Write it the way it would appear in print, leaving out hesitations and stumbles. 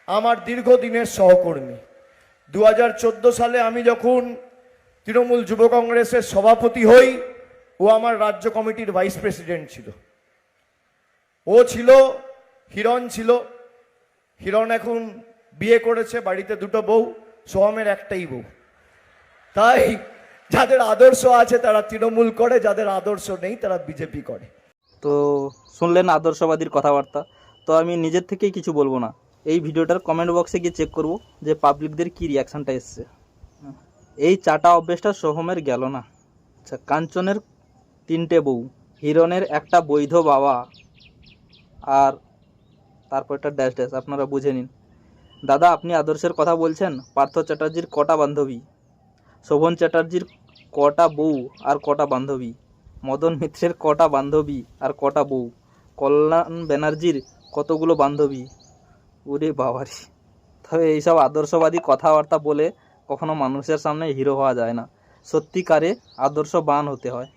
আমার দীর্ঘদিনের সহকর্মী। 2014 সালে আমি যখন তৃণমূল যুব কংগ্রেসের সভাপতি হই, ও আমার রাজ্য কমিটির ভাইস প্রেসিডেন্ট ছিল। ও ছিল, হিরণ ছিল। হিরণ এখন বিয়ে করেছে, বাড়িতে দুটো বউ, সোহমের একটাই বউ। তাই যাদের আদর্শ আছে তারা তৃণমূল করে, যাদের আদর্শ নেই তারা বিজেপি করে। তো শুনলেন আদর্শবাদীর কথাবার্তা। তো আমি নিজের থেকেই কিছু বলবো না, এই ভিডিওটার কমেন্ট বক্সে গিয়ে চেক করব যে পাবলিকদের কি রিয়াকশানটা এসছে। এই চাটা অভ্যেসটা সোহমের গেল না। আচ্ছা, কাঞ্চনের 3টে বউ, হিরণের একটা বৈধ বাবা, আর তারপর একটা ড্যাশ ড্যাশ, আপনারা বুঝে নিন। দাদা, আপনি আদর্শের কথা বলছেন, পার্থ চ্যাটার্জির কটা বান্ধবী, শোভন চ্যাটার্জির কটা বউ আর কটা বান্ধবী, মদন মিত্রের কটা বান্ধবী আর কটা বউ, কল্যাণ ব্যানার্জির কতগুলো বান্ধবী, ওরে বাবারি। তবে এইসব আদর্শবাদী কথাবার্তা বলে কখনো মানুষের সামনে হিরো হওয়া যায় না, সত্যিকারে আদর্শবান হতে হয়।